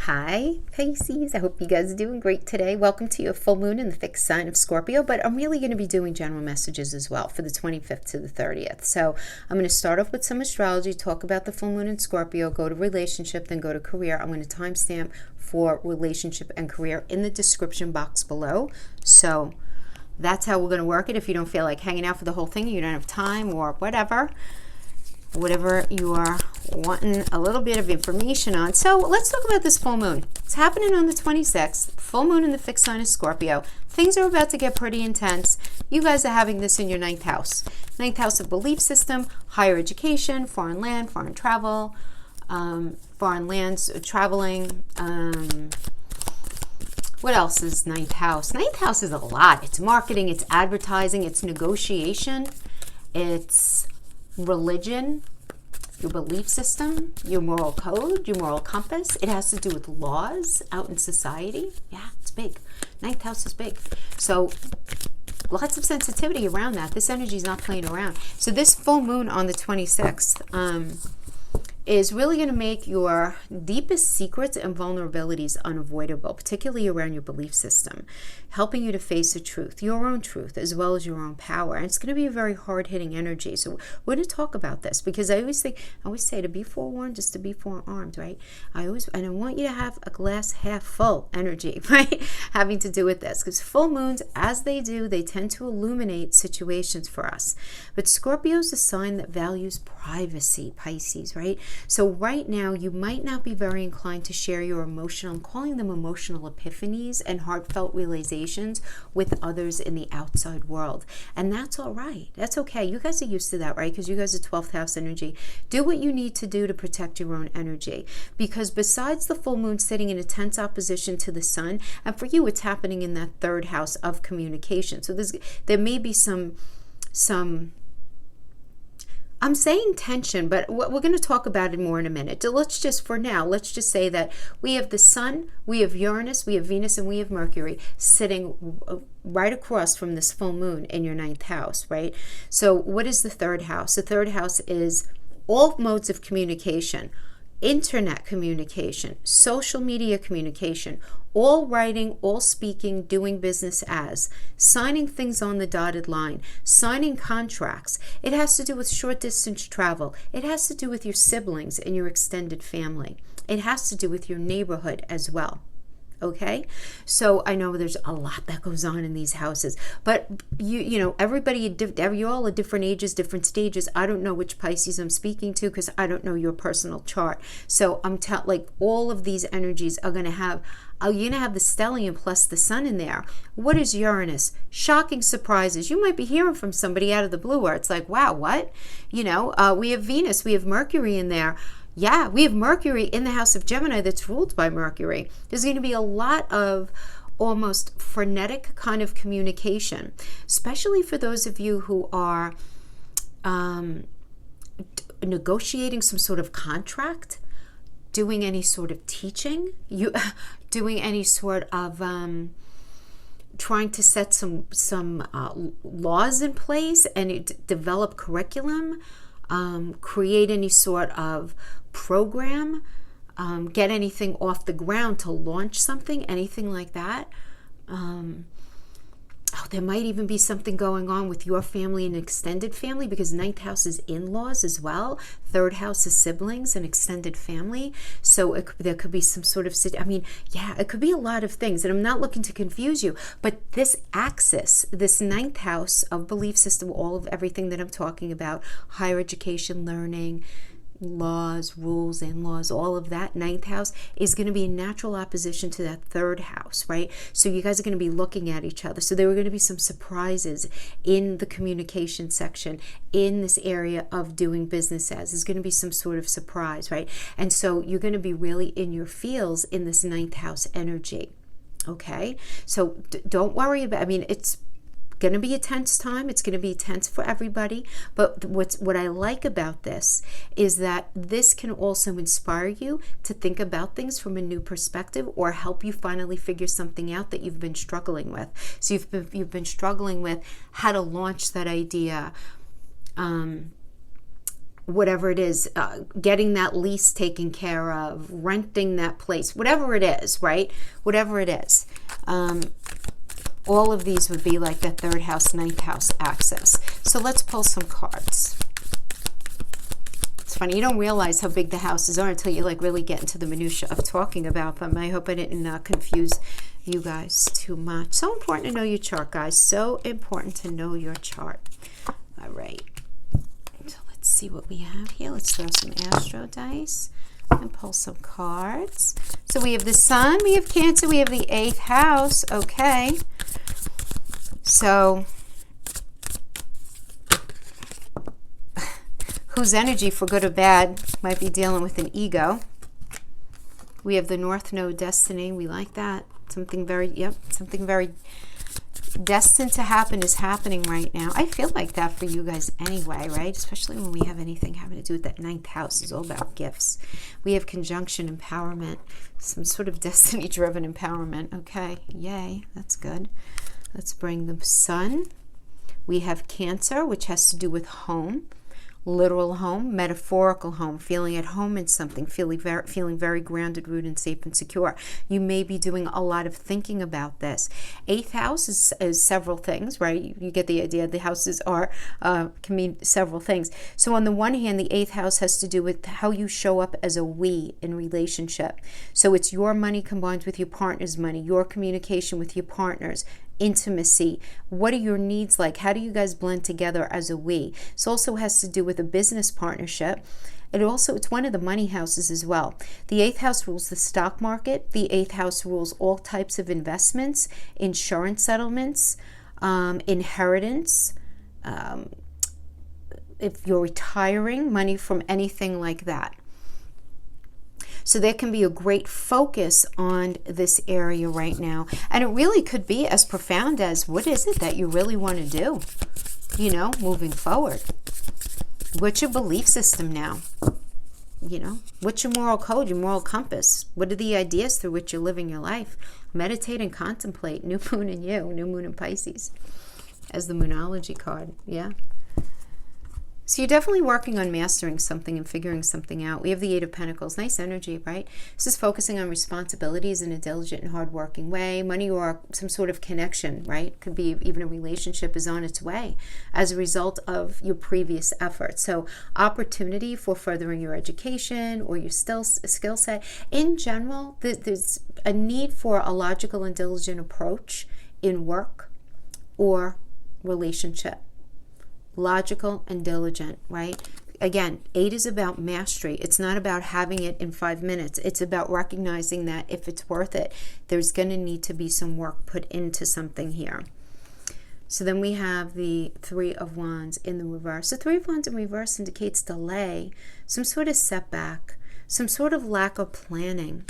Hi, Pisces. I hope you guys are doing great today. Welcome to your full moon in the fixed sign of Scorpio, but I'm really going to be doing general messages as well for the 25th to the 30th. So I'm going to start off with some astrology, talk about the full moon in Scorpio, go to relationship, then go to career. I'm going to timestamp for relationship and career in the description box below. So that's how we're going to work it. If you don't feel like hanging out for the whole thing, you don't have time or whatever you are wanting a little bit of information on. So let's talk about this full moon. It's happening on the 26th, full moon in the fixed sign of Scorpio. Things are about to get pretty intense. You guys are having this in your ninth house. Ninth house of belief system, higher education, foreign land, foreign travel, foreign lands, traveling. What else is ninth house? Ninth house is a lot. It's marketing, it's advertising, it's negotiation, it's religion, your belief system, your moral code, your moral compass. It has to do with laws out in society. Yeah, it's big. Ninth house is big. So lots of sensitivity around that. This energy is not playing around. So this full moon on the 26th is really going to make your deepest secrets and vulnerabilities unavoidable, particularly around your belief system, helping you to face the truth, your own truth, as well as your own power. And it's going to be a very hard-hitting energy. So we're going to talk about this because I always say to be forewarned, just to be forearmed, right? And I want you to have a glass half full energy, right? Having to do with this, because full moons, as they do, they tend to illuminate situations for us. But Scorpio is a sign that values privacy, Pisces, right? So right now, you might not be very inclined to share your I'm calling them emotional epiphanies and heartfelt realizations with others in the outside world. And that's all right. That's okay. You guys are used to that, right? Because you guys are 12th house energy. Do what you need to do to protect your own energy. Because besides the full moon sitting in a tense opposition to the sun, and for you, it's happening in that third house of communication. So there may be some I'm saying tension, but we're going to talk about it more in a minute. So let's just say that we have the sun, we have Uranus, we have Venus, and we have Mercury sitting right across from this full moon in your ninth house, right? So what is the third house? The third house is all modes of communication, internet communication, social media communication, all writing, all speaking, doing business as, signing things on the dotted line, signing contracts. It has to do with short distance travel. It has to do with your siblings and your extended family. It has to do with your neighborhood as well. Okay, so I know there's a lot that goes on in these houses, but you know, you all are different ages, different stages. I don't know which Pisces I'm speaking to because I don't know your personal chart. So I'm like all of these energies are going to have. You're going to have the stellium plus the sun in there. What is Uranus? Shocking surprises. You might be hearing from somebody out of the blue where it's like, wow, what? You know, we have Venus, we have Mercury in there. Yeah, we have Mercury in the house of Gemini that's ruled by Mercury. There's going to be a lot of almost frenetic kind of communication, especially for those of you who are negotiating some sort of contract, doing any sort of teaching, doing any sort of trying to set some laws in place and develop curriculum, create any sort of program, get anything off the ground to launch something, anything like that. There might even be something going on with your family and extended family because ninth house is in-laws as well. Third house is siblings and extended family. So there could be some sort of, it could be a lot of things. And I'm not looking to confuse you, but this axis, this ninth house of belief system, all of everything that I'm talking about, higher education, learning, laws, rules, in-laws, all of that, ninth house is going to be in natural opposition to that third house, right? So you guys are going to be looking at each other. So there are going to be some surprises in the communication section in this area of doing business as. There's going to be some sort of surprise, right? And so you're going to be really in your feels in this ninth house energy, okay? So don't worry about, it's going to be a tense time. It's going to be tense for everybody. But what I like about this is that this can also inspire you to think about things from a new perspective or help you finally figure something out that you've been struggling with. So you've been struggling with how to launch that idea, whatever it is, getting that lease taken care of, renting that place, whatever it is, right? Whatever it is. All of these would be like that third house, ninth house axis. So let's pull some cards. It's funny, you don't realize how big the houses are until you like really get into the minutia of talking about them. I hope I didn't confuse you guys too much. So important to know your chart, guys. So important to know your chart. All right. So let's see what we have here. Let's throw some astro dice and pull some cards. So we have the Sun, we have Cancer, we have the 8th house. Okay. So whose energy, for good or bad, might be dealing with an ego. We have the North Node, Destiny. We like that. Something very, something very destined to happen is happening right now. I feel like that for you guys anyway, right? Especially when we have anything having to do with that 9th house. It's all about gifts. We have conjunction, empowerment, some sort of destiny-driven empowerment. Okay, yay, that's good. Let's bring the Sun. We have Cancer, which has to do with home. Literal home, metaphorical home, feeling at home in something, feeling very grounded, rooted, and safe and secure. You may be doing a lot of thinking about this. 8th house is several things, right? You get the idea. The houses are can mean several things. So on the one hand, the 8th house has to do with how you show up as a we in relationship. So it's your money combined with your partner's money, your communication with your partners, intimacy. What are your needs like? How do you guys blend together as a we? This also has to do with a business partnership. It's one of the money houses as well. The 8th house rules the stock market. The 8th house rules all types of investments, insurance settlements, inheritance. If you're retiring, money from anything like that. So there can be a great focus on this area right now. And it really could be as profound as, what is it that you really want to do, moving forward? What's your belief system now? What's your moral code, your moral compass? What are the ideas through which you're living your life? Meditate and contemplate. New moon in you, new moon in Pisces, as the Moonology card. Yeah. So you're definitely working on mastering something and figuring something out. We have the 8 of Pentacles. Nice energy, right? This is focusing on responsibilities in a diligent and hardworking way. Money or some sort of connection, right? Could be even a relationship is on its way as a result of your previous efforts. So opportunity for furthering your education or your skill set. In general, there's a need for a logical and diligent approach in work or relationship. Logical and diligent, right? Again, 8 is about mastery. It's not about having it in 5 minutes. It's about recognizing that if it's worth it, there's going to need to be some work put into something here. So then we have the 3 of Wands in the reverse. The 3 of Wands in reverse indicates delay, some sort of setback, some sort of lack of planning.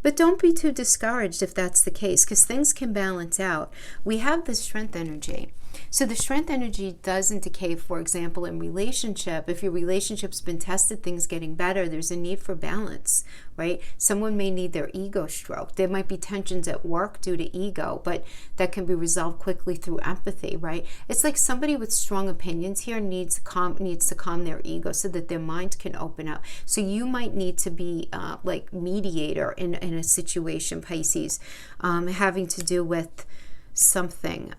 But don't be too discouraged if that's the case, because things can balance out. We have the Strength energy. So the Strength energy does indicate, for example, in relationship, if your relationship's been tested, things getting better, there's a need for balance, right? Someone may need their ego stroked. There might be tensions at work due to ego, but that can be resolved quickly through empathy, right? It's like somebody with strong opinions here needs to calm their ego so that their mind can open up. So you might need to be like mediator in a situation, Pisces, having to do with something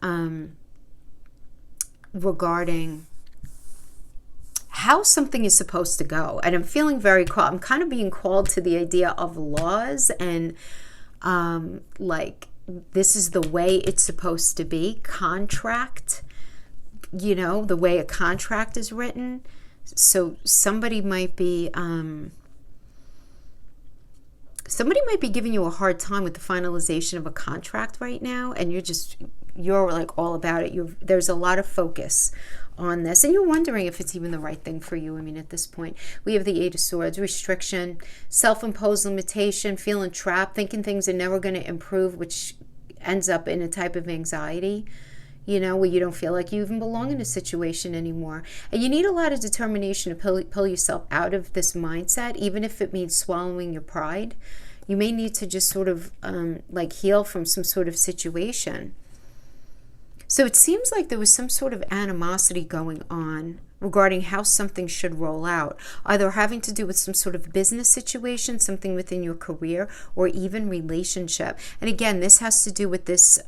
regarding how something is supposed to go. And I'm feeling very called. I'm kind of being called to the idea of laws and like this is the way it's supposed to be. Contract, the way a contract is written. So somebody might be giving you a hard time with the finalization of a contract right now, and you're like all about it. There's a lot of focus on this, and you're wondering if it's even the right thing for you. I mean, at this point, we have the 8 of Swords, restriction, self-imposed limitation, feeling trapped, thinking things are never going to improve, which ends up in a type of anxiety, where you don't feel like you even belong in a situation anymore. And you need a lot of determination to pull yourself out of this mindset, even if it means swallowing your pride. You may need to just sort of like heal from some sort of situation. So it seems like there was some sort of animosity going on regarding how something should roll out, either having to do with some sort of business situation, something within your career, or even relationship. And again, this has to do with this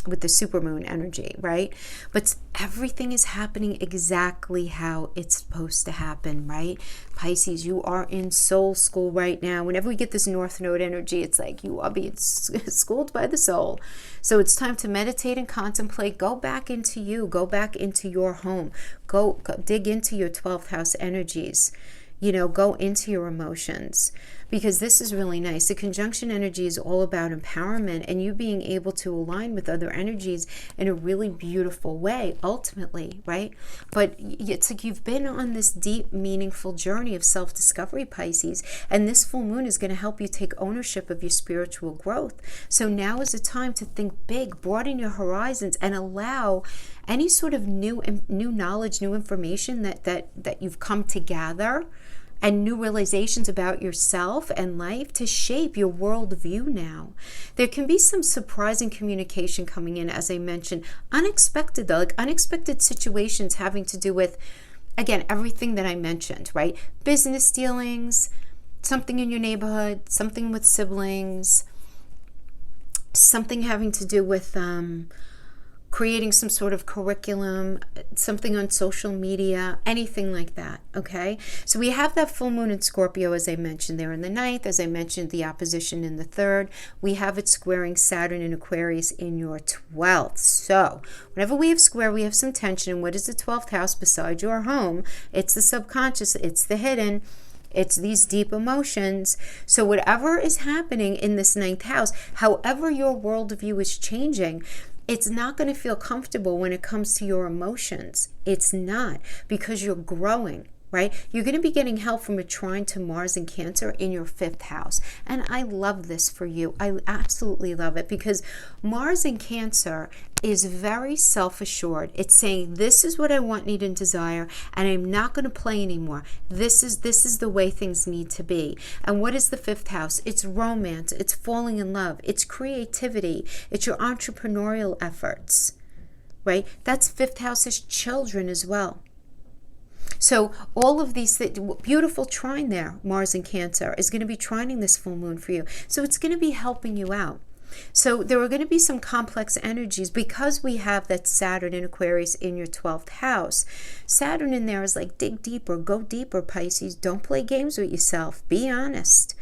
with the supermoon energy, right? But everything is happening exactly how it's supposed to happen, right? Pisces, you are in soul school right now. Whenever we get this North Node energy, it's like you are being schooled by the soul. So it's time to meditate and contemplate. Go back into you. Go back into your home. Go dig into your 12th house energies. Go into your emotions, because this is really nice. The conjunction energy is all about empowerment and you being able to align with other energies in a really beautiful way, ultimately, right? But it's like you've been on this deep, meaningful journey of self-discovery, Pisces, and this full moon is going to help you take ownership of your spiritual growth. So now is the time to think big, broaden your horizons, and allow any sort of new knowledge, new information that you've come to gather, and new realizations about yourself and life to shape your worldview now. There can be some surprising communication coming in, as I mentioned. Unexpected though, like unexpected situations having to do with, again, everything that I mentioned, right? Business dealings, something in your neighborhood, something with siblings, something having to do with creating some sort of curriculum, something on social media, anything like that, okay? So we have that full moon in Scorpio, as I mentioned, there in the 9th. As I mentioned, the opposition in the 3rd. We have it squaring Saturn in Aquarius in your 12th. So whenever we have square, we have some tension. And what is the 12th house besides your home? It's the subconscious. It's the hidden. It's these deep emotions. So whatever is happening in this 9th house, however your worldview is changing, it's not going to feel comfortable when it comes to your emotions. It's not, because you're growing, right? You're going to be getting help from a trine to Mars and Cancer in your 5th house. And I love this for you. I absolutely love it, because Mars in Cancer is very self-assured. It's saying, this is what I want, need, and desire, and I'm not going to play anymore. This is the way things need to be. And what is the 5th house? It's romance. It's falling in love. It's creativity. It's your entrepreneurial efforts, right? That's 5th house's children as well. So all of these beautiful trine there, Mars and Cancer, is going to be trining this full moon for you. So it's going to be helping you out. So there are going to be some complex energies because we have that Saturn in Aquarius in your 12th house. Saturn in there is like, dig deeper, go deeper, Pisces. Don't play games with yourself. Be honest.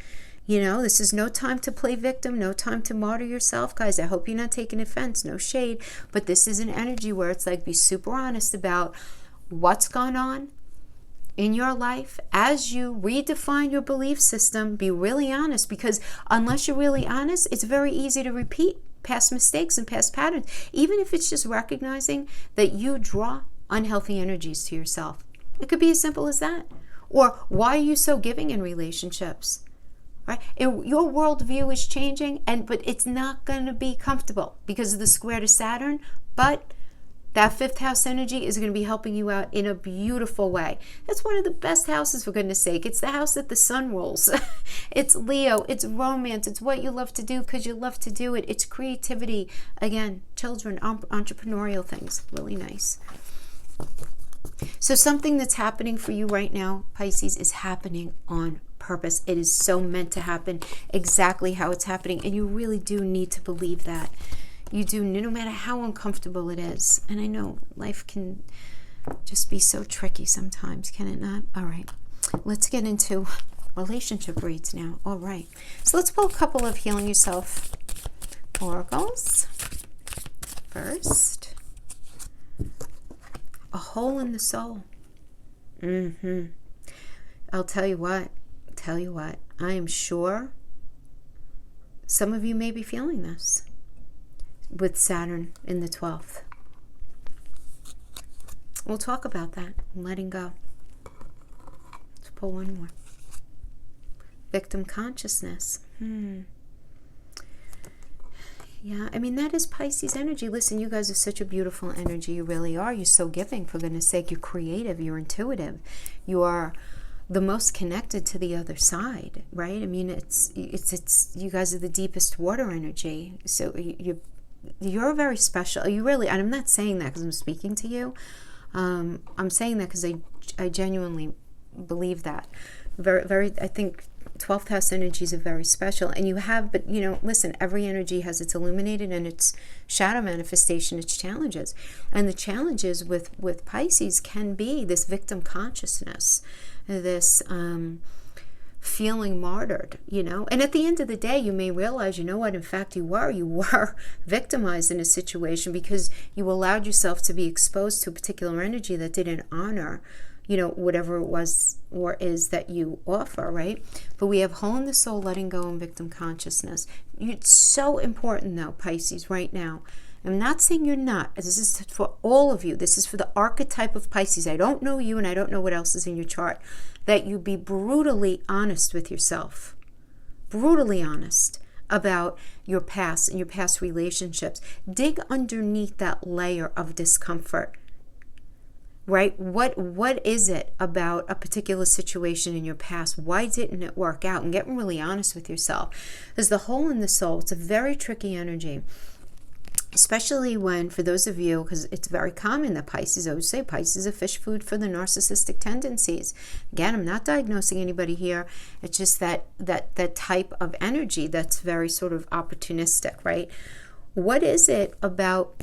This is no time to play victim, no time to martyr yourself, guys. I hope you're not taking offense, no shade. But this is an energy where it's like, be super honest about what's gone on in your life. As you redefine your belief system, be really honest, because unless you're really honest, it's very easy to repeat past mistakes and past patterns, even if it's just recognizing that you draw unhealthy energies to yourself. It could be as simple as that. Or why are you so giving in relationships? Right? Your worldview is changing, but it's not going to be comfortable because of the square to Saturn, but that 5th house energy is going to be helping you out in a beautiful way. That's one of the best houses, for goodness sake. It's the house that the sun rules. It's Leo. It's romance. It's what you love to do because you love to do it. It's creativity. Again, children, entrepreneurial things. Really nice. So something that's happening for you right now, Pisces, is happening on purpose. It is so meant to happen exactly how it's happening. And you really do need to believe that. You do, no matter how uncomfortable it is. And I know life can just be so tricky sometimes, can it not? All right, let's get into relationship reads now. All right, so let's pull a couple of Healing Yourself oracles. First, a hole in the soul. I'll tell you what, I am sure some of you may be feeling this with Saturn in the 12th. We'll talk about that, letting go. Let's pull one more. Victim consciousness. Yeah, I mean, that is Pisces energy. Listen, you guys are such a beautiful energy. You really are. You're so giving, for goodness sake. You're creative. You're intuitive. You are the most connected to the other side, right? I mean, it's you guys are the deepest water energy. So you're very special. You really, and I'm not saying that because I'm speaking to you, I'm saying that because I genuinely believe that. Very, I think 12th house energies are very special. And you have, but listen, every energy has its illuminated and its shadow manifestation, its challenges. And the challenges with Pisces can be this victim consciousness, this feeling martyred, and at the end of the day, you may realize, what, in fact, you were victimized in a situation because you allowed yourself to be exposed to a particular energy that didn't honor, whatever it was or is that you offer, right? But we have hole in the soul, letting go, and victim consciousness. It's so important, though, Pisces, right now. I'm not saying you're not. This is for all of you. This is for the archetype of Pisces. I don't know you, and I don't know what else is in your chart. That you be brutally honest with yourself. Brutally honest about your past and your past relationships. Dig underneath that layer of discomfort. Right? What is it about a particular situation in your past? Why didn't it work out? And get really honest with yourself. Because the hole in the soul, it's a very tricky energy. Especially when, for those of you, because it's very common that Pisces, I always say Pisces are fish food for the narcissistic tendencies. Again, I'm not diagnosing anybody here. It's just that type of energy that's very sort of opportunistic, right? What is it about,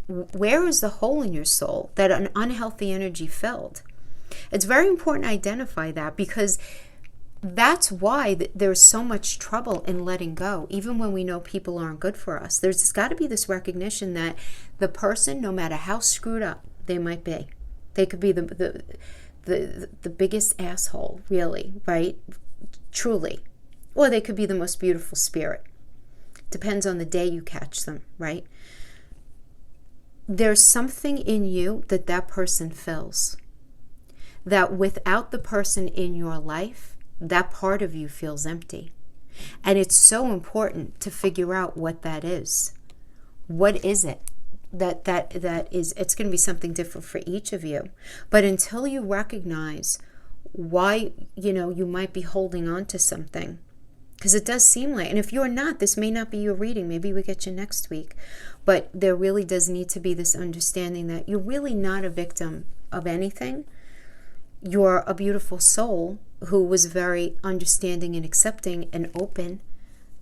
where is the hole in your soul that an unhealthy energy filled? It's very important to identify that, because that's why there's so much trouble in letting go, even when we know people aren't good for us. There's got to be this recognition that the person, no matter how screwed up they might be, they could be the biggest asshole, really, right? Truly. Or they could be the most beautiful spirit. Depends on the day you catch them, right? There's something in you that person fills. That without the person in your life, that part of you feels empty. And it's so important to figure out what that is. What is it? That is, it's going to be something different for each of you. But until you recognize why, you might be holding on to something, because it does seem like, and if you're not, this may not be your reading. Maybe we get you next week. But there really does need to be this understanding that you're really not a victim of anything. You're a beautiful soul who was very understanding and accepting and open,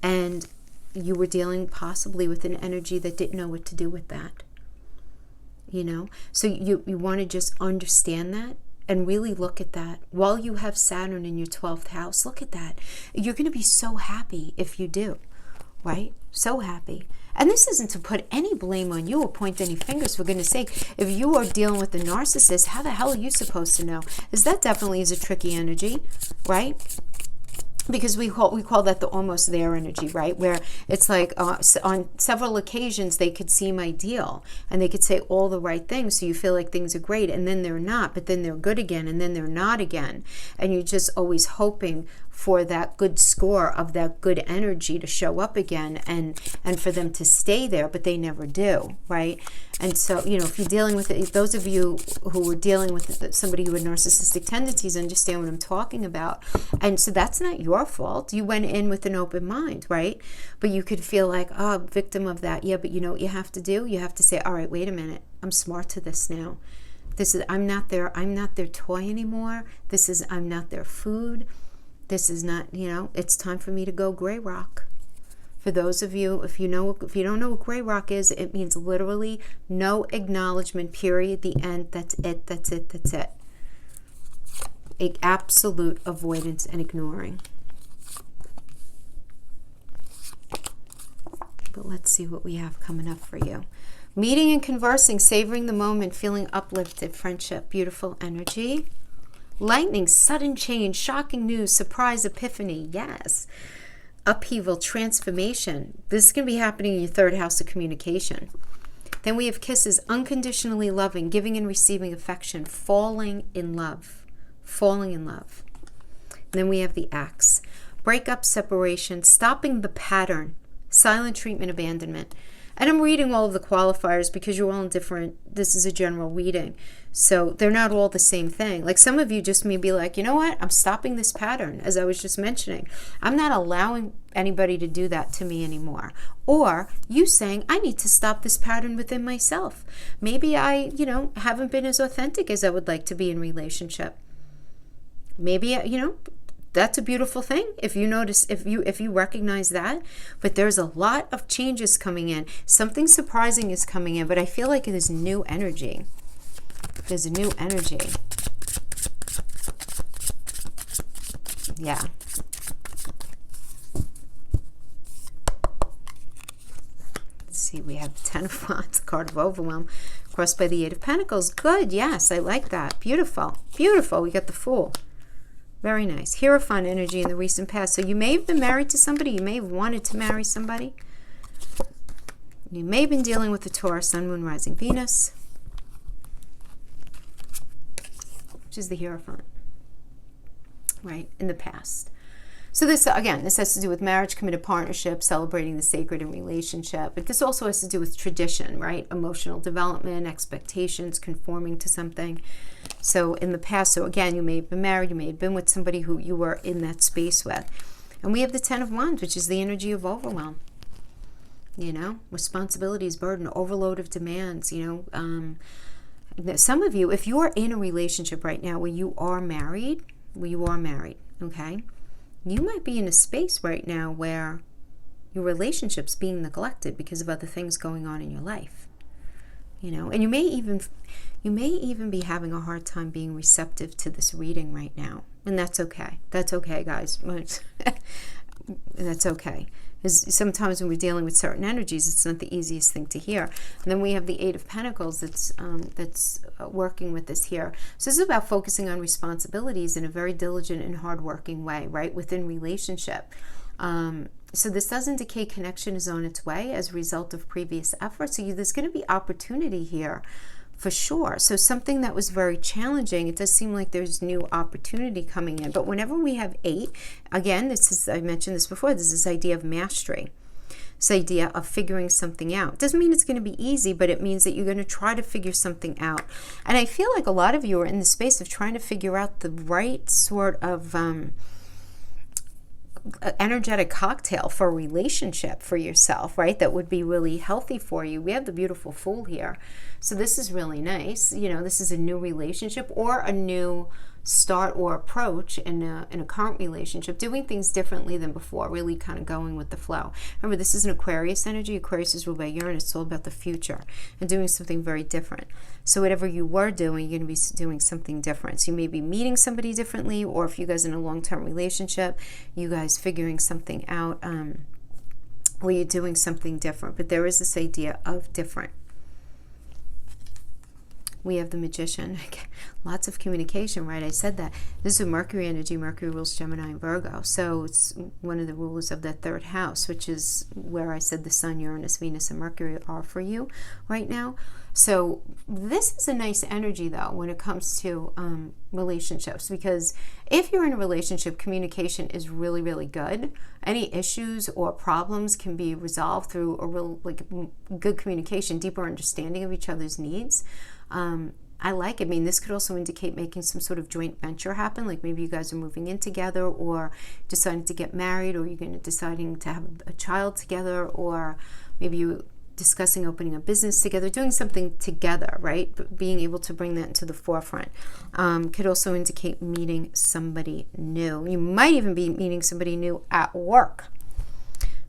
and you were dealing possibly with an energy that didn't know what to do with that. So you want to just understand that and really look at that. While you have Saturn in your 12th house, look at that. You're going to be so happy if you do, right? So happy. And this isn't to put any blame on you or point any fingers. For goodness sake, if you are dealing with a narcissist, how the hell are you supposed to know? Because that definitely is a tricky energy, right? Because we call that the almost there energy, right? Where it's like on several occasions they could seem ideal and they could say all the right things, so you feel like things are great, and then they're not, but then they're good again, and then they're not again, and you're just always hoping for that good score of that good energy to show up again and for them to stay there, but they never do, right? And so, if you're dealing with it, those of you who are dealing with somebody who had narcissistic tendencies understand what I'm talking about. And so that's not your fault. You went in with an open mind, right? But you could feel like, victim of that. Yeah, but you know what you have to do? You have to say, all right, wait a minute. I'm smart to this now. I'm not their toy anymore. I'm not their food. This is not, it's time for me to go gray rock. For those of you, if you don't know what gray rock is, it means literally no acknowledgement, period, the end, that's it. Absolute avoidance and ignoring. But let's see what we have coming up for you. Meeting and conversing, savoring the moment, feeling uplifted, friendship, beautiful energy. Lightning, sudden change, shocking news, surprise, epiphany, yes. Upheaval, transformation. This is going to be happening in your third house of communication. Then we have kisses, unconditionally loving, giving and receiving affection, falling in love. And then we have the axe. Breakup, separation, stopping the pattern, silent treatment, abandonment. And I'm reading all of the qualifiers because you're all in different, this is a general reading. So they're not all the same thing. Like some of you just may be like, you know what? I'm stopping this pattern, as I was just mentioning. I'm not allowing anybody to do that to me anymore. Or you saying, I need to stop this pattern within myself. Maybe I, haven't been as authentic as I would like to be in relationship. Maybe, that's a beautiful thing if you notice, if you recognize that. But there's a lot of changes coming in. Something surprising is coming in, but I feel like there's new energy. There's a new energy. Yeah. Let's see, we have the Ten of Wands, card of overwhelm, crossed by the Eight of Pentacles. Good, yes, I like that. Beautiful, beautiful. We got the Fool. Very nice. Hierophant energy in the recent past. So you may have been married to somebody. You may have wanted to marry somebody. You may have been dealing with the Taurus, Sun, Moon, Rising, Venus, which is the Hierophant, right, in the past. So this, again, this has to do with marriage, committed partnership, celebrating the sacred in relationship. But this also has to do with tradition, right? Emotional development, expectations, conforming to something. So in the past, so again, you may have been married, you may have been with somebody who you were in that space with. And we have the Ten of Wands, which is the energy of overwhelm. Responsibilities, burden, overload of demands, some of you, if you are in a relationship right now where you are married, okay, you might be in a space right now where your relationship's being neglected because of other things going on in your life, and you may even be having a hard time being receptive to this reading right now, and that's okay. That's okay, guys. That's okay. Because sometimes when we're dealing with certain energies, it's not the easiest thing to hear. And then we have the Eight of Pentacles that's working with this here. So this is about focusing on responsibilities in a very diligent and hardworking way, right, within relationship. So this does indicate connection is on its way as a result of previous efforts. So there's going to be opportunity here for sure. So something that was very challenging, it does seem like there's new opportunity coming in. But whenever we have 8, again, I mentioned this before, there's this idea of mastery. This idea of figuring something out. It doesn't mean it's going to be easy, but it means that you're going to try to figure something out. And I feel like a lot of you are in the space of trying to figure out the right sort of energetic cocktail for a relationship for yourself, right? That would be really healthy for you. We have the beautiful Fool here. So this is really nice. This is a new relationship or a new start or approach in a current relationship, doing things differently than before, really kind of going with the flow. Remember, this is an Aquarius energy. Aquarius is ruled by Uranus. It's all about the future and doing something very different. So whatever you were doing, you're going to be doing something different. So you may be meeting somebody differently, or if you guys are in a long-term relationship, you guys figuring something out, or you're doing something different. But there is this idea of different. We have the Magician. Lots of communication, right? I said that. This is a Mercury energy. Mercury rules Gemini and Virgo. So it's one of the rulers of that third house, which is where I said the Sun, Uranus, Venus, and Mercury are for you right now. So this is a nice energy, though, when it comes to relationships, because if you're in a relationship, communication is really, really good. Any issues or problems can be resolved through a real, good communication, deeper understanding of each other's needs. I like it. I mean, this could also indicate making some sort of joint venture happen, like maybe you guys are moving in together, or deciding to get married, or you're deciding to have a child together, or maybe you discussing opening a business together, doing something together, right? But being able to bring that into the forefront. Could also indicate meeting somebody new. You might even be meeting somebody new at work.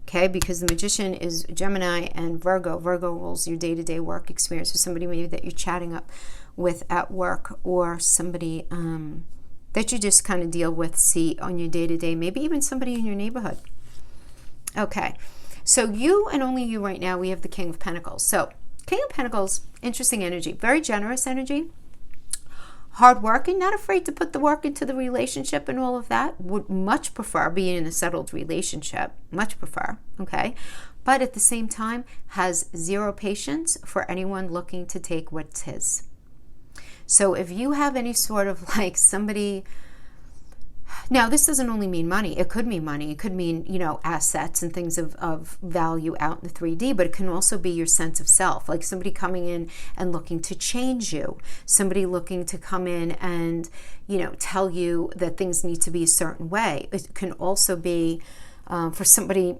Okay, because the Magician is Gemini and Virgo. Virgo rules your day-to-day work experience. So somebody maybe that you're chatting up with at work, or somebody that you just kind of deal with, see on your day-to-day, maybe even somebody in your neighborhood. Okay, so you and only you right now, we have the King of Pentacles. So King of Pentacles, interesting energy, very generous energy. Hardworking, not afraid to put the work into the relationship and all of that. Would much prefer being in a settled relationship. Much prefer, okay? But at the same time, has zero patience for anyone looking to take what's his. So if you have any sort of somebody Now, this doesn't only mean money. It could mean money. It could mean, assets and things of value out in the 3D, but it can also be your sense of self, like somebody coming in and looking to change you, somebody looking to come in and, tell you that things need to be a certain way. It can also be for somebody,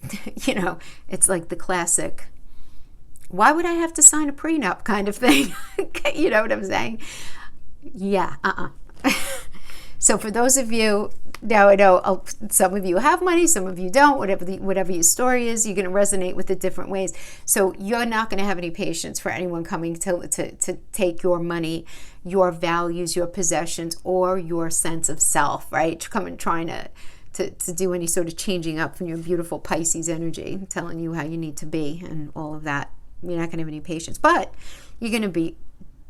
it's like the classic, why would I have to sign a prenup kind of thing? You know what I'm saying? Yeah, So for those of you, now I know some of you have money, some of you don't, whatever your story is, you're going to resonate with it different ways. So you're not going to have any patience for anyone coming to take your money, your values, your possessions, or your sense of self, right? Trying to do any sort of changing up from your beautiful Pisces energy, telling you how you need to be and all of that. You're not going to have any patience, but you're going to be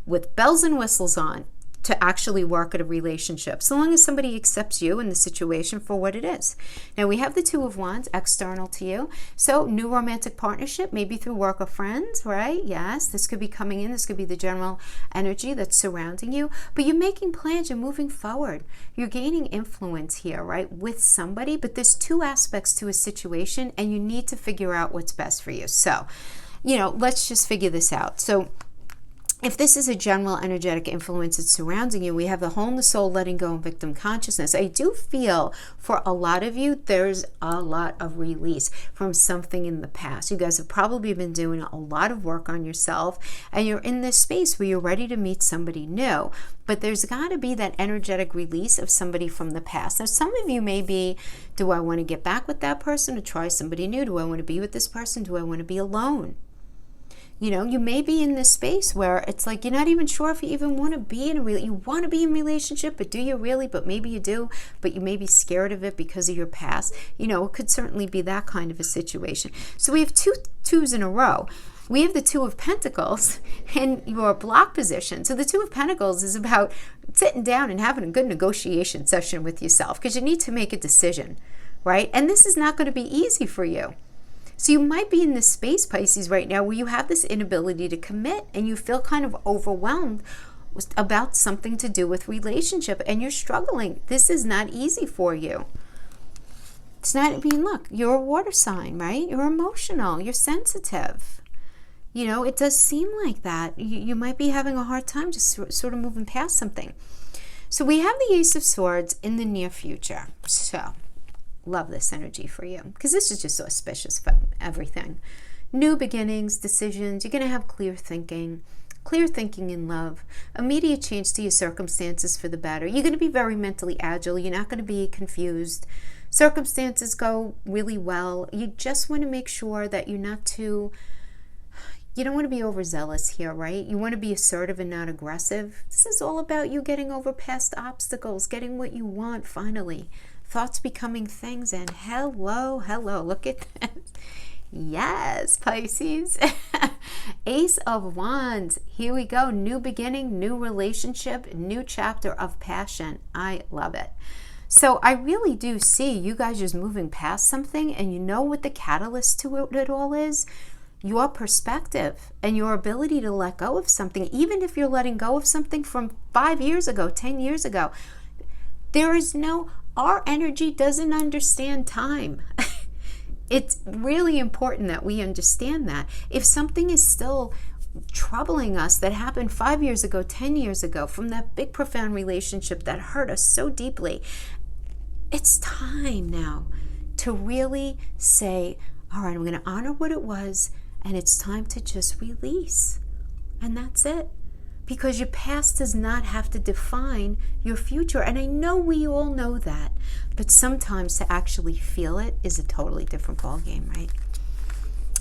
with bells and whistles on to actually work at a relationship, so long as somebody accepts you and the situation for what it is. Now, we have the Two of Wands external to you. So new romantic partnership, maybe through work or friends, right? Yes, this could be coming in. This could be the general energy that's surrounding you. But you're making plans. You're moving forward. You're gaining influence here, right, with somebody. But there's two aspects to a situation, and you need to figure out what's best for you. So, let's just figure this out. So if this is a general energetic influence that's surrounding you, we have the whole in the soul, letting go, and victim consciousness. I do feel for a lot of you, there's a lot of release from something in the past. You guys have probably been doing a lot of work on yourself, and you're in this space where you're ready to meet somebody new. But there's got to be that energetic release of somebody from the past. Now, some of you may be, do I want to get back with that person or try somebody new? Do I want to be with this person? Do I want to be alone? You may be in this space where it's like you're not even sure if you even want to be in you want to be in a relationship, but do you really? But maybe you do, but you may be scared of it because of your past. It could certainly be that kind of a situation. So we have two twos in a row. We have the Two of Pentacles in your block position. So the Two of Pentacles is about sitting down and having a good negotiation session with yourself, because you need to make a decision, right? And this is not going to be easy for you. So you might be in this space, Pisces, right now where you have this inability to commit and you feel kind of overwhelmed about something to do with relationship, and you're struggling. This is not easy for you. It's not, look, you're a water sign, right? You're emotional, you're sensitive. It does seem like that. You might be having a hard time just sort of moving past something. So we have the Ace of Swords in the near future. So love this energy for you, because this is just so auspicious for everything. New beginnings, decisions. You're going to have clear thinking in love, immediate change to your circumstances for the better. You're going to be very mentally agile. You're not going to be confused. Circumstances go really well. You just want to make sure that you're not too, you don't want to be overzealous here, right? You want to be assertive and not aggressive. This is all about you getting over past obstacles, getting what you want finally. Thoughts becoming things, and hello, look at that. Yes, Pisces. Ace of Wands. Here we go. New beginning, new relationship, new chapter of passion. I love it. So I really do see you guys just moving past something, and you know what the catalyst to it all is? Your perspective and your ability to let go of something, even if you're letting go of something from 5 years ago, 10 years ago. Our energy doesn't understand time. It's really important that we understand that. If something is still troubling us that happened 5 years ago, 10 years ago, from that big profound relationship that hurt us so deeply, it's time now to really say, all right, I'm going to honor what it was, and it's time to just release. And that's it. Because your past does not have to define your future. And I know we all know that. But sometimes to actually feel it is a totally different ballgame, right?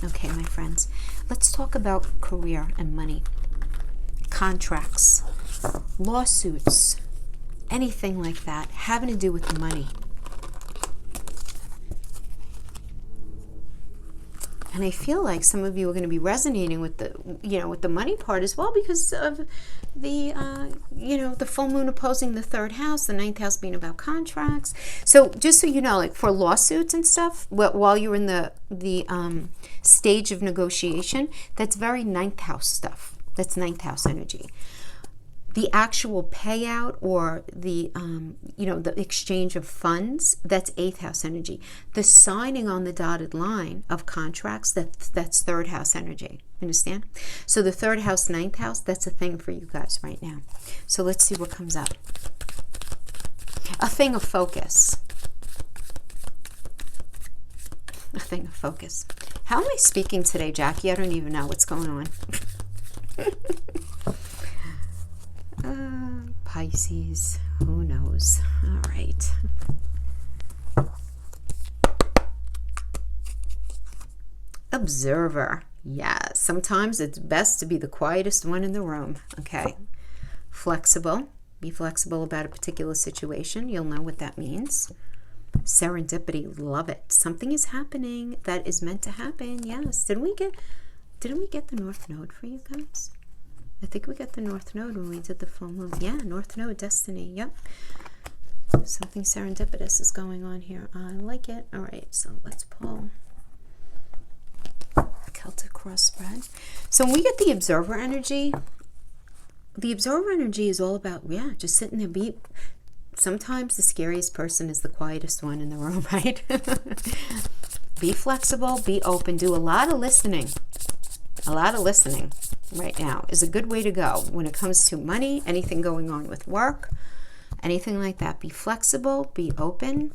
Okay, my friends. Let's talk about career and money. Contracts, lawsuits, anything like that having to do with money. And I feel like some of you are going to be resonating with the money part as well, because of the, the full moon opposing the third house, the ninth house being about contracts. So just so you know, like for lawsuits and stuff, while you're in the stage of negotiation, that's very ninth house stuff. That's ninth house energy. The actual payout or the, the exchange of funds, that's 8th house energy. The signing on the dotted line of contracts, that's 3rd house energy. Understand? So the 3rd house, 9th house, that's a thing for you guys right now. So let's see what comes up. A thing of focus. A thing of focus. How am I speaking today, Jackie? I don't even know what's going on. Pisces, who knows? All right. Observer. Yeah, sometimes it's best to be the quietest one in the room. Okay. Flexible. Be flexible about a particular situation. You'll know what that means. Serendipity. Love it. Something is happening that is meant to happen. Yes. Didn't we get the North Node for you guys? I think we got the North Node when we did the full moon. Yeah, North Node, destiny. Yep. Something serendipitous is going on here. I like it. All right, so let's pull Celtic cross spread. So when we get the observer energy is all about, just sitting there. Sometimes the scariest person is the quietest one in the room, right? Be flexible, be open, do a lot of listening. A lot of listening right now is a good way to go when it comes to money, anything going on with work, anything like that. Be flexible, be open.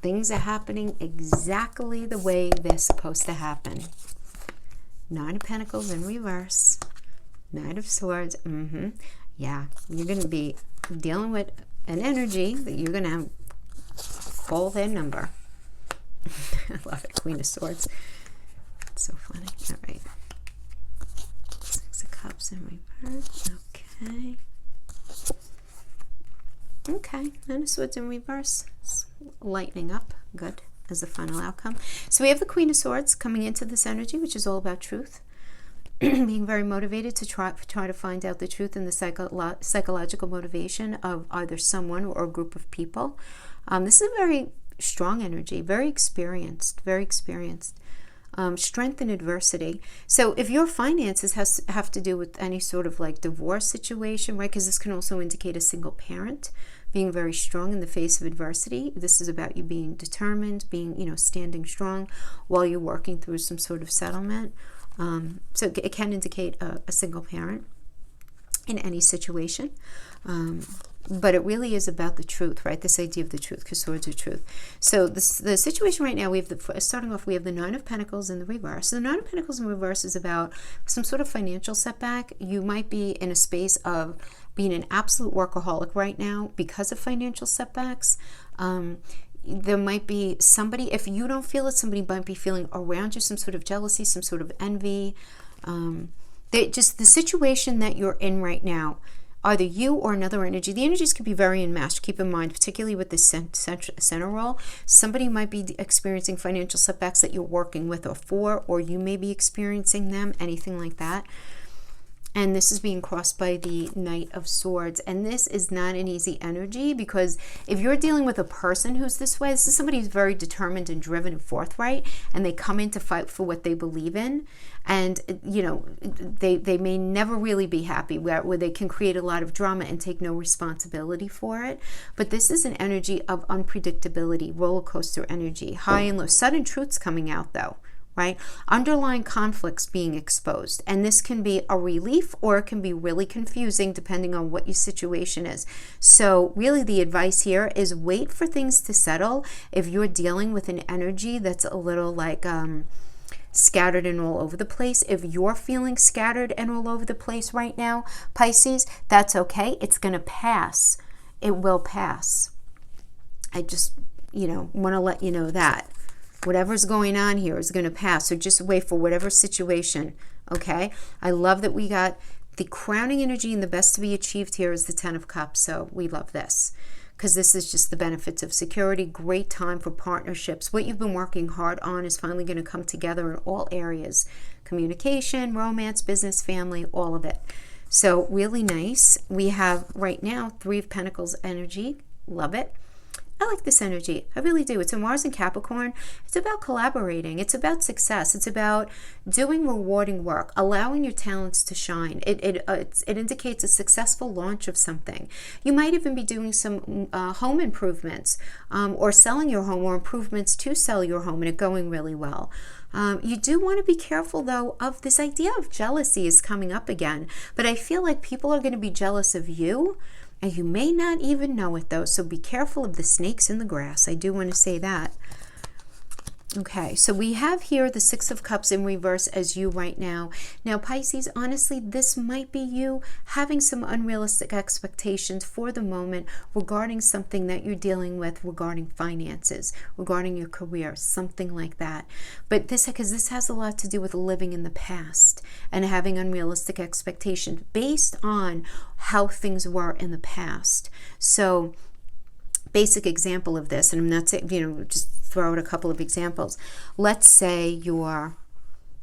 Things are happening exactly the way they're supposed to happen. 9 of Pentacles in reverse. 9 of Swords. Yeah, you're going to be dealing with an energy that you're going to call their number. I love it. Queen of Swords. It's so funny. All right. 6 of Cups in reverse. Okay. Okay. 9 of Swords in reverse. It's lightening up. Good. As the final outcome. So we have the Queen of Swords coming into this energy, which is all about truth. Being very motivated to try to find out the truth and the psychological motivation of either someone or a group of people. This is a very strong energy, very experienced. Strength in adversity. So if your finances have to do with any sort of like divorce situation, right? Because this can also indicate a single parent being very strong in the face of adversity. This is about you being determined, being, standing strong while you're working through some sort of settlement. So it can indicate a single parent in any situation. But it really is about the truth, right? This idea of the truth, because swords are truth. So the situation right now, we have starting off, we have the 9 of Pentacles in the reverse. So the 9 of Pentacles in reverse is about some sort of financial setback. You might be in a space of being an absolute workaholic right now because of financial setbacks. There might be somebody, if you don't feel it, somebody might be feeling around you some sort of jealousy, some sort of envy. The situation that you're in right now, either you or another energy. The energies can be very enmeshed. Keep in mind, particularly with the center role, somebody might be experiencing financial setbacks that you're working with or for, or you may be experiencing them, anything like that. And this is being crossed by the Knight of Swords. And this is not an easy energy, because if you're dealing with a person who's this way, this is somebody who's very determined and driven and forthright, and they come in to fight for what they believe in. And, they may never really be happy, where they can create a lot of drama and take no responsibility for it. But this is an energy of unpredictability, roller coaster energy, high and low. Sudden truths coming out, though. Right? Underlying conflicts being exposed. And this can be a relief, or it can be really confusing depending on what your situation is. So really the advice here is wait for things to settle. If you're dealing with an energy that's a little like scattered and all over the place, if you're feeling scattered and all over the place right now, Pisces, that's okay. It's going to pass. It will pass. I just, want to let you know that. Whatever's going on here is going to pass. So just wait for whatever situation, okay? I love that we got the crowning energy, and the best to be achieved here is the 10 of Cups. So we love this, because this is just the benefits of security. Great time for partnerships. What you've been working hard on is finally going to come together in all areas. Communication, romance, business, family, all of it. So really nice. We have right now 3 of Pentacles energy. Love it. I like this energy. I really do. It's a Mars and Capricorn. It's about collaborating. It's about success. It's about doing rewarding work, allowing your talents to shine. It indicates a successful launch of something. You might even be doing some home improvements or selling your home, or improvements to sell your home, and it going really well. You do want to be careful, though, of this idea of jealousy is coming up again. But I feel like people are going to be jealous of you, and you may not even know it, though. So be careful of the snakes in the grass. I do want to say that. Okay, so we have here the Six of Cups in reverse as you right now. Now, Pisces, honestly, this might be you having some unrealistic expectations for the moment regarding something that you're dealing with, regarding finances, regarding your career, something like that. But because this has a lot to do with living in the past and having unrealistic expectations based on how things were in the past. So, basic example of this, and I'm not saying, just throw out a couple of examples. Let's say you're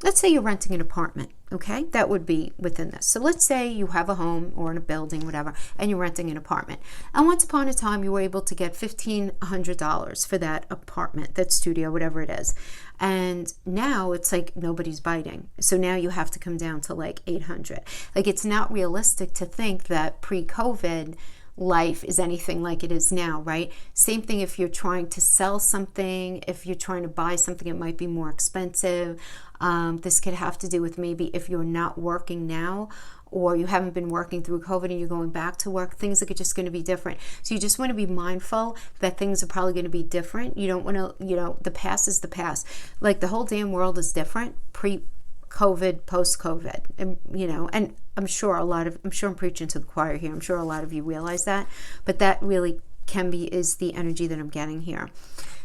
renting an apartment, okay? That would be within this. So let's say you have a home or in a building, whatever, and you're renting an apartment. And once upon a time, you were able to get $1,500 for that apartment, that studio, whatever it is. And now it's like nobody's biting. So now you have to come down to like $800. Like, it's not realistic to think that pre-COVID life is anything like it is now, right? Same thing if you're trying to sell something, if you're trying to buy something, it might be more expensive. This could have to do with maybe if you're not working now, or you haven't been working through COVID and you're going back to work, things are just going to be different. So you just want to be mindful that things are probably going to be different. You don't want to, the past is the past. Like, the whole damn world is different pre-COVID, post-COVID, and I'm sure I'm preaching to the choir here. I'm sure a lot of you realize that, but that really is the energy that I'm getting here.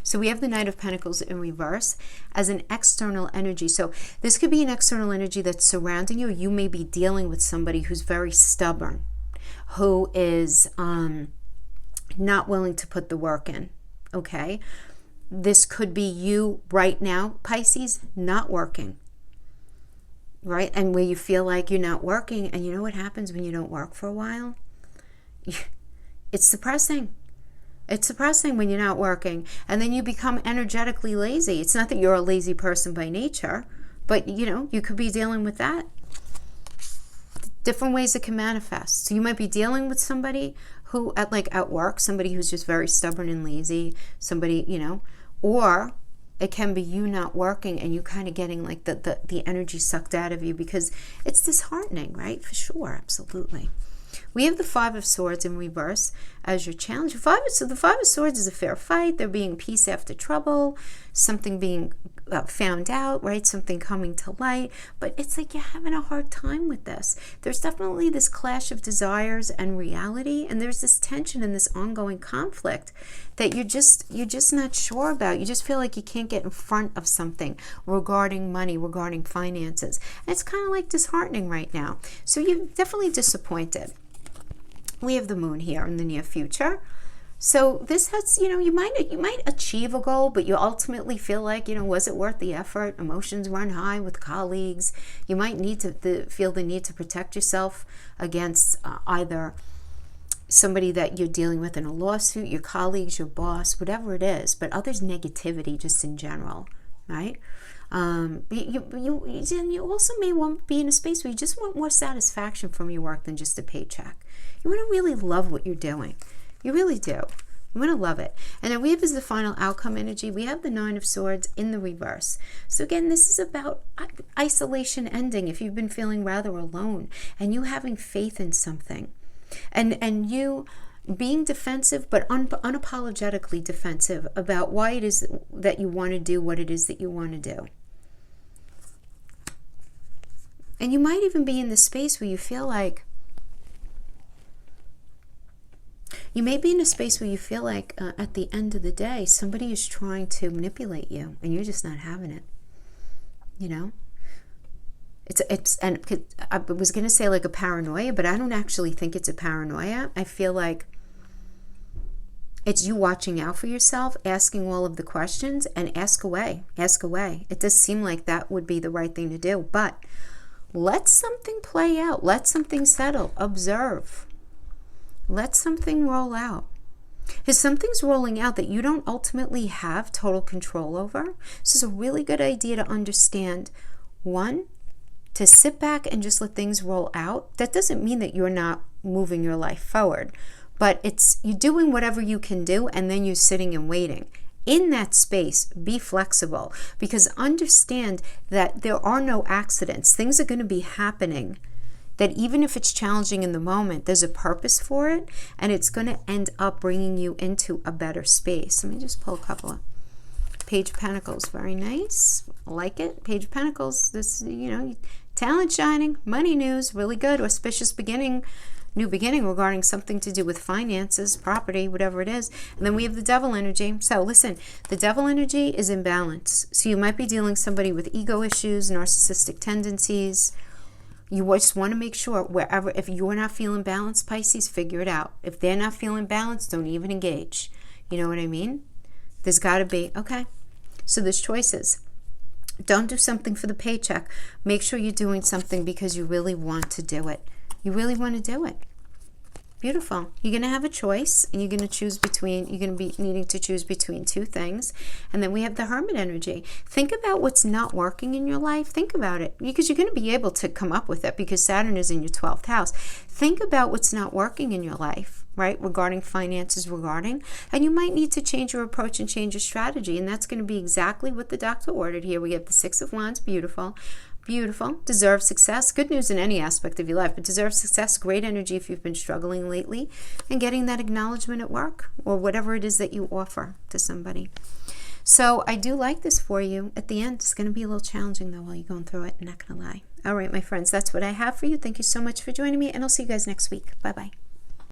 So we have the Knight of Pentacles in reverse as an external energy. So this could be an external energy that's surrounding you. You may be dealing with somebody who's very stubborn, who is not willing to put the work in, okay? This could be you right now, Pisces, not working. Right? And where you feel like you're not working, and you know what happens when you don't work for a while? It's depressing. It's depressing when you're not working, and then you become energetically lazy. It's not that you're a lazy person by nature, but you could be dealing with that. Different ways it can manifest. So you might be dealing with somebody who at work, somebody who's just very stubborn and lazy, somebody, or it can be you not working and you kind of getting like the energy sucked out of you, because it's disheartening, right? For sure, absolutely. We have the Five of Swords in reverse as your challenge. So the Five of Swords is a fair fight. There being peace after trouble, something being found out, right? Something coming to light. But it's like you're having a hard time with this. There's definitely this clash of desires and reality, and there's this tension and this ongoing conflict that you're just not sure about. You just feel like you can't get in front of something regarding money, regarding finances. And it's kind of like disheartening right now. So you're definitely disappointed. We have the Moon here in the near future. So this has, you might achieve a goal, but you ultimately feel like, was it worth the effort? Emotions run high with colleagues. You might need to feel the need to protect yourself against either somebody that you're dealing with in a lawsuit, your colleagues, your boss, whatever it is, but others' negativity just in general, right? You also may want to be in a space where you just want more satisfaction from your work than just a paycheck. You want to really love what you're doing. You really do. You want to love it. And then we have as the final outcome energy, we have the Nine of Swords in the reverse. So again, this is about isolation ending. If you've been feeling rather alone and you having faith in something, and you being defensive, but unapologetically defensive about why it is that you want to do what it is that you want to do. And you might even be in the space where you feel like, you may be in a space where you feel like at the end of the day, somebody is trying to manipulate you and you're just not having it. And I was going to say like a paranoia, but I don't actually think it's a paranoia. I feel like it's you watching out for yourself, asking all of the questions, and ask away. It does seem like that would be the right thing to do, but let something play out. Let something settle. Observe. Let something roll out. Because something's rolling out that you don't ultimately have total control over. This is a really good idea to understand. One, to sit back and just let things roll out. That doesn't mean that you're not moving your life forward, but it's you doing whatever you can do, and then you're sitting and waiting. In that space, be flexible, because understand that there are no accidents. Things are going to be happening that even if it's challenging in the moment, there's a purpose for it, and it's going to end up bringing you into a better space. Let me just pull a couple of Page of Pentacles. Very nice. I like it. Page of Pentacles. This, talent shining, money news, really good. Auspicious beginning, new beginning regarding something to do with finances, property, whatever it is. And then we have the Devil energy. So listen, the Devil energy is in balance. So you might be dealing with somebody with ego issues, narcissistic tendencies. You just want to make sure wherever, if you're not feeling balanced, Pisces, figure it out. If they're not feeling balanced, don't even engage. You know what I mean? There's got to be, okay. So there's choices. Don't do something for the paycheck. Make sure you're doing something because you really want to do it. You really want to do it. Beautiful. You're going to have a choice, and you're going to be needing to choose between two things. And then we have the Hermit energy. Think about what's not working in your life. Think about it, because you're going to be able to come up with it because Saturn is in your 12th house. Think about what's not working in your life, right? Regarding finances, and you might need to change your approach and change your strategy. And that's going to be exactly what the doctor ordered here. We have the Six of Wands. Beautiful. Beautiful. Deserve success. Good news in any aspect of your life, but deserve success. Great energy if you've been struggling lately, and getting that acknowledgement at work or whatever it is that you offer to somebody. So I do like this for you. At the end, it's going to be a little challenging though while you're going through it. I'm not going to lie. All right, my friends, that's what I have for you. Thank you so much for joining me, and I'll see you guys next week. Bye-bye.